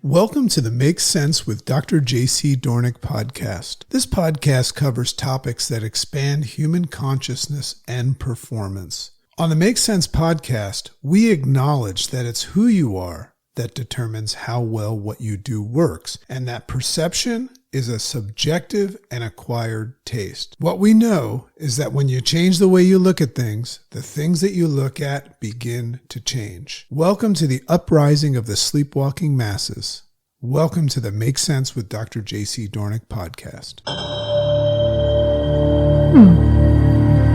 Welcome to the Make Sense with Doornick Podcast. This podcast covers topics that expand human consciousness and performance. On the Make Sense podcast, we acknowledge that it's who you are that determines how well what you do works, and that perception is a subjective and acquired taste. What we know is that when you change the way you look at things, the things that you look at begin to change. Welcome to the uprising of the sleepwalking masses. Welcome to the Make Sense with Doornick Podcast.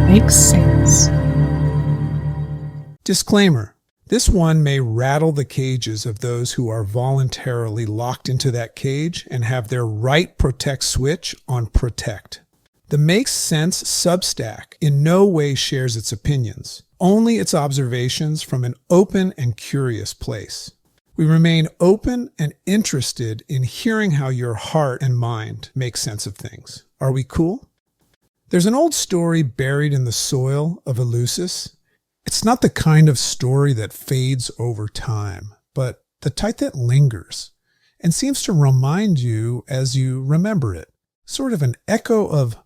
Makes sense. Disclaimer. This one may rattle the cages of those who are voluntarily locked into that cage and have their right protect switch on protect. The Makes Sense Substack in no way shares its opinions, only its observations from an open and curious place. We remain open and interested in hearing how your heart and mind make sense of things. Are we cool? There's an old story buried in the soil of Eleusis. It's not the kind of story that fades over time, but the type that lingers and seems to remind you as you remember it. Sort of an echo of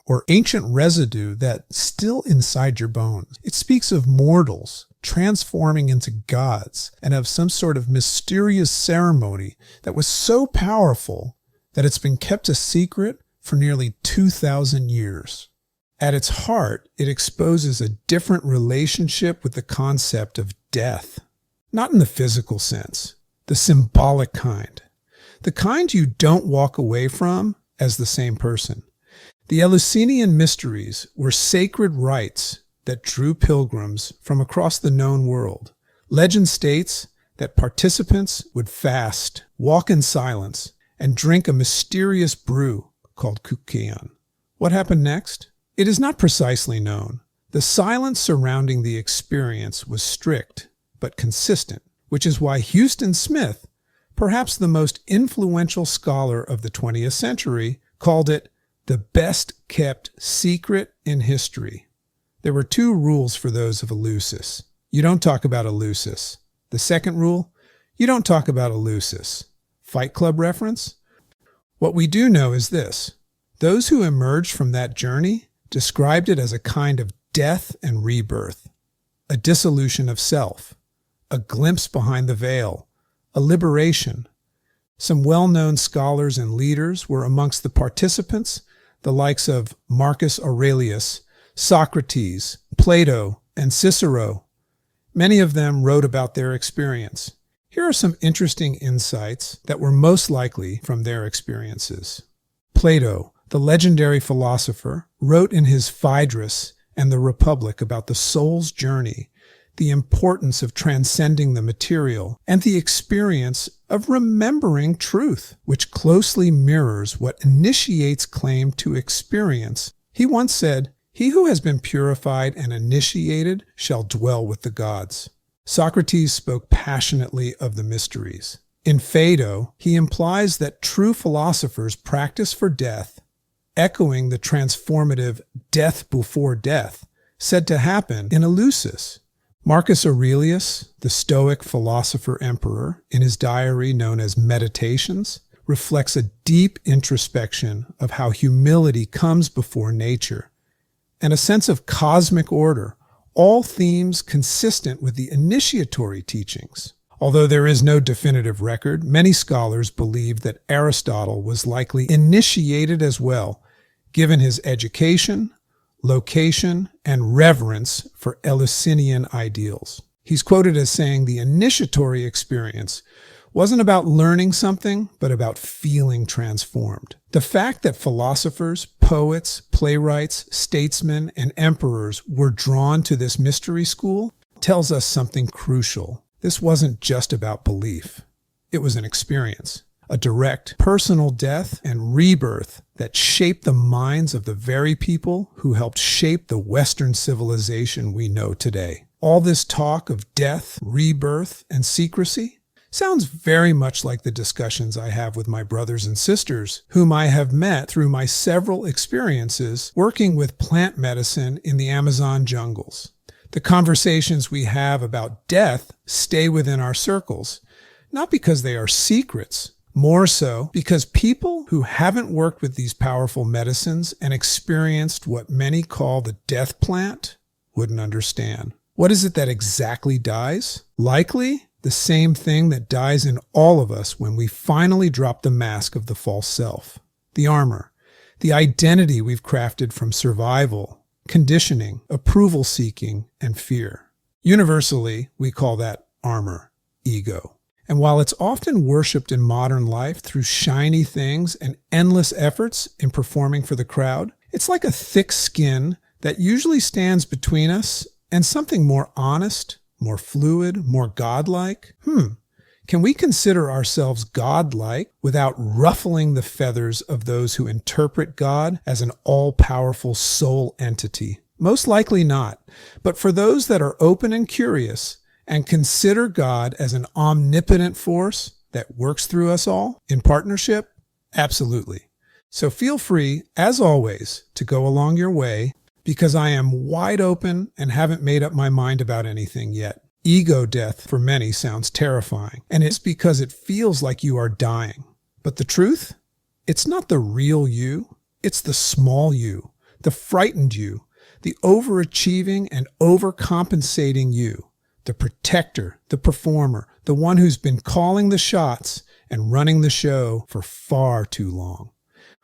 or ancient residue that's still inside your bones. It speaks of mortals transforming into gods and of some sort of mysterious ceremony that was so powerful that it's been kept a secret for nearly 2,000 years. At its heart, it exposes a different relationship with the concept of death. Not in the physical sense, the symbolic kind. The kind you don't walk away from as the same person. The Eleusinian mysteries were sacred rites that drew pilgrims from across the known world. Legend states that participants would fast, walk in silence, and drink a mysterious brew called koukeon. What happened next? It is not precisely known. The silence surrounding the experience was strict but consistent, which is why Houston Smith, perhaps the most influential scholar of the 20th century, called it the best kept secret in history. There were two rules for those of Eleusis. You don't talk about Eleusis. The second rule, you don't talk about Eleusis. Fight Club reference? What we do know is this. Those who emerged from that journey described it as a kind of death and rebirth, a dissolution of self, a glimpse behind the veil, a liberation. Some well-known scholars and leaders were amongst the participants, the likes of Marcus Aurelius, Socrates, Plato, and Cicero. Many of them wrote about their experience. Here are some interesting insights that were most likely from their experiences. Plato, the legendary philosopher, wrote in his Phaedrus and the Republic about the soul's journey, the importance of transcending the material, and the experience of remembering truth, which closely mirrors what initiates claim to experience. He once said, "He who has been purified and initiated shall dwell with the gods." Socrates spoke passionately of the mysteries. In Phaedo, he implies that true philosophers practice for death, echoing the transformative death before death said to happen in Eleusis. Marcus Aurelius, the Stoic philosopher-emperor, in his diary known as Meditations, reflects a deep introspection of how humility comes before nature, and a sense of cosmic order, all themes consistent with the initiatory teachings. Although there is no definitive record, many scholars believe that Aristotle was likely initiated as well, given his education, location, and reverence for Eleusinian ideals. He's quoted as saying the initiatory experience wasn't about learning something, but about feeling transformed. The fact that philosophers, poets, playwrights, statesmen, and emperors were drawn to this mystery school tells us something crucial. This wasn't just about belief. It was an experience, a direct personal death and rebirth that shaped the minds of the very people who helped shape the Western civilization we know today. All this talk of death, rebirth, and secrecy sounds very much like the discussions I have with my brothers and sisters, whom I have met through my several experiences working with plant medicine in the Amazon jungles. The conversations we have about death stay within our circles, not because they are secrets, more so because people who haven't worked with these powerful medicines and experienced what many call the death plant wouldn't understand. What is it that exactly dies? Likely the same thing that dies in all of us when we finally drop the mask of the false self. The armor, the identity we've crafted from survival, conditioning, approval seeking, and fear. Universally, we call that armor, ego. And while it's often worshipped in modern life through shiny things and endless efforts in performing for the crowd, it's like a thick skin that usually stands between us and something more honest, more fluid, more godlike. Can we consider ourselves godlike without ruffling the feathers of those who interpret God as an all-powerful soul entity? Most likely not. But for those that are open and curious and consider God as an omnipotent force that works through us all in partnership, absolutely. So feel free, as always, to go along your way, because I am wide open and haven't made up my mind about anything yet. Ego death for many sounds terrifying, and it's because it feels like you are dying. But the truth? It's not the real you. It's the small you, the frightened you, the overachieving and overcompensating you, the protector, the performer, the one who's been calling the shots and running the show for far too long.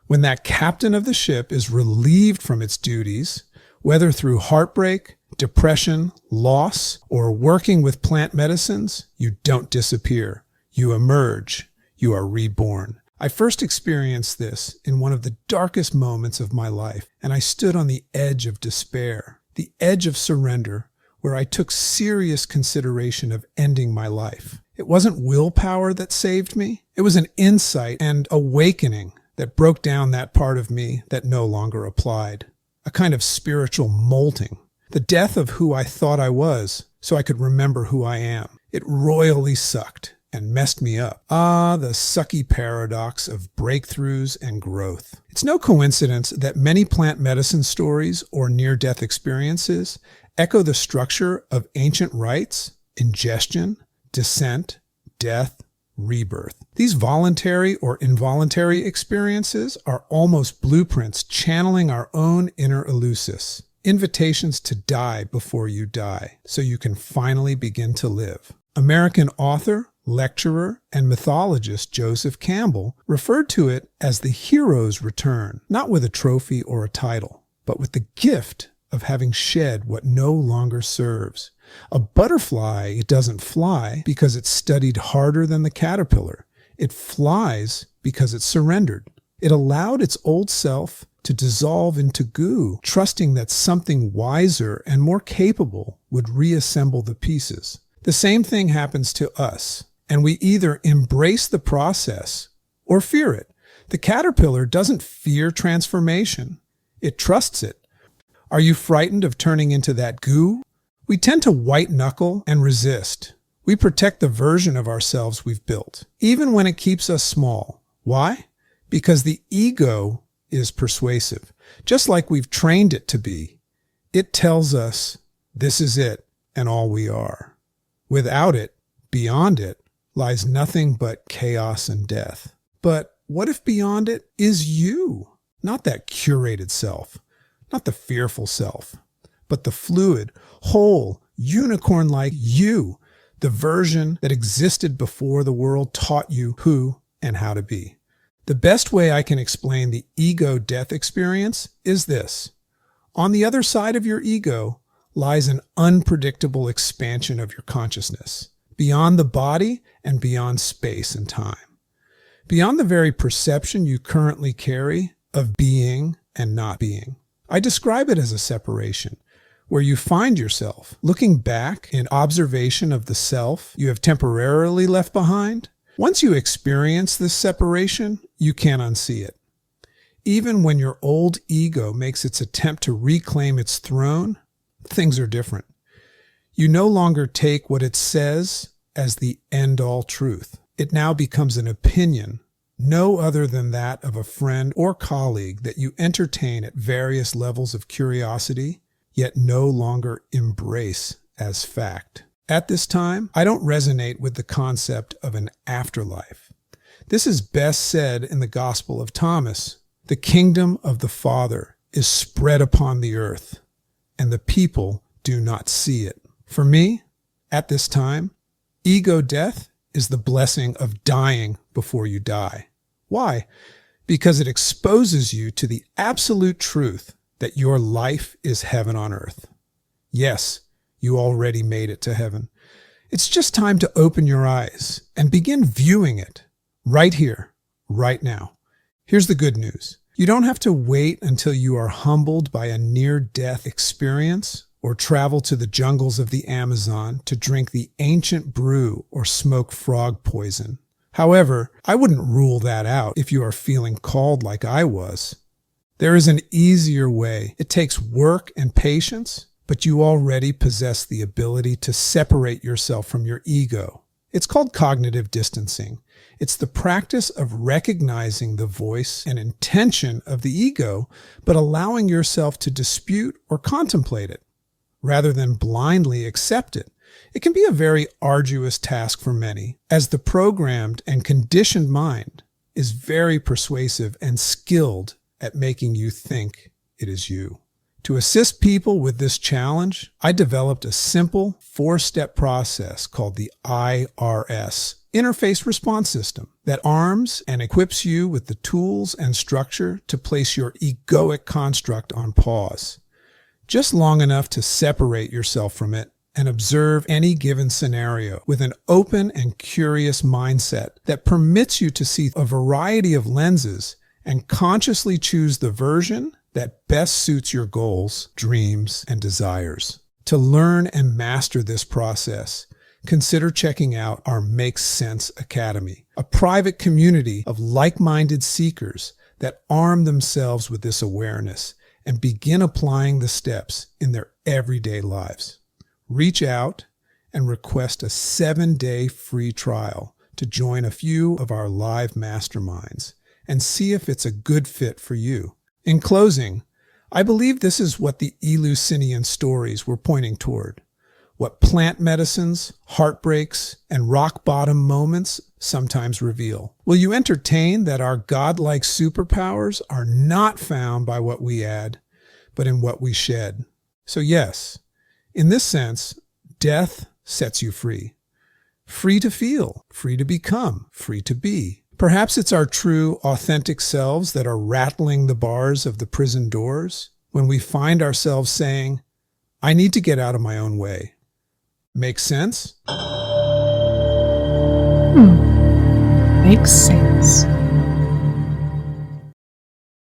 When that captain of the ship is relieved from its duties, whether through heartbreak, depression, loss, or working with plant medicines, you don't disappear. You emerge. You are reborn. I first experienced this in one of the darkest moments of my life, and I stood on the edge of despair, the edge of surrender, where I took serious consideration of ending my life. It wasn't willpower that saved me. It was an insight and awakening that broke down that part of me that no longer applied. A kind of spiritual molting. The death of who I thought I was, so I could remember who I am. It royally sucked and messed me up. Ah, the sucky paradox of breakthroughs and growth. It's no coincidence that many plant medicine stories or near-death experiences echo the structure of ancient rites: ingestion, descent, death, rebirth. These voluntary or involuntary experiences are almost blueprints channeling our own inner Eleusis. Invitations to die before you die, so you can finally begin to live. American author, lecturer, and mythologist Joseph Campbell referred to it as the hero's return, not with a trophy or a title, but with the gift of having shed what no longer serves. A butterfly doesn't fly because it studied harder than the caterpillar. It flies because it surrendered. It allowed its old self to dissolve into goo, trusting that something wiser and more capable would reassemble the pieces. The same thing happens to us, and we either embrace the process or fear it. The caterpillar doesn't fear transformation. It trusts it. Are you frightened of turning into that goo? We tend to white knuckle and resist. We protect the version of ourselves we've built, even when it keeps us small. Why? Because the ego is persuasive, just like we've trained it to be. It tells us this is it and all we are. Without it, beyond it, lies nothing but chaos and death. But what if beyond it is you? Not that curated self, not the fearful self, but the fluid, whole, unicorn-like you, the version that existed before the world taught you who and how to be. The best way I can explain the ego death experience is this. On the other side of your ego lies an unpredictable expansion of your consciousness, beyond the body and beyond space and time, beyond the very perception you currently carry of being and not being. I describe it as a separation, where you find yourself looking back in observation of the self you have temporarily left behind. Once you experience this separation, you can't unsee it. Even when your old ego makes its attempt to reclaim its throne, things are different. You no longer take what it says as the end-all truth. It now becomes an opinion, no other than that of a friend or colleague that you entertain at various levels of curiosity, yet no longer embrace as fact. At this time, I don't resonate with the concept of an afterlife. This is best said in the Gospel of Thomas. The kingdom of the Father is spread upon the earth, and the people do not see it. For me, at this time, ego death is the blessing of dying before you die. Why? Because it exposes you to the absolute truth that your life is heaven on earth. Yes, you already made it to heaven. It's just time to open your eyes and begin viewing it right here, right now. Here's the good news. You don't have to wait until you are humbled by a near-death experience or travel to the jungles of the Amazon to drink the ancient brew or smoke frog poison. However, I wouldn't rule that out if you are feeling called like I was. There is an easier way. It takes work and patience, but you already possess the ability to separate yourself from your ego. It's called cognitive distancing. It's the practice of recognizing the voice and intention of the ego, but allowing yourself to dispute or contemplate it, rather than blindly accept it. It can be a very arduous task for many, as the programmed and conditioned mind is very persuasive and skilled at making you think it is you. To assist people with this challenge, I developed a simple 4-step process called the IRS, Interface Response System, that arms and equips you with the tools and structure to place your egoic construct on pause, just long enough to separate yourself from it and observe any given scenario with an open and curious mindset that permits you to see a variety of lenses and consciously choose the version that best suits your goals, dreams, and desires. To learn and master this process, consider checking out our Make Sense Academy, a private community of like-minded seekers that arm themselves with this awareness and begin applying the steps in their everyday lives. Reach out and request a 7-day free trial to join a few of our live masterminds and see if it's a good fit for you. In closing, I believe this is what the Eleusinian stories were pointing toward, what plant medicines, heartbreaks, and rock-bottom moments sometimes reveal. Will you entertain that our godlike superpowers are not found by what we add, but in what we shed? So yes, in this sense, death sets you free. Free to feel, free to become, free to be. Perhaps it's our true, authentic selves that are rattling the bars of the prison doors when we find ourselves saying, I need to get out of my own way. Make sense? Makes sense.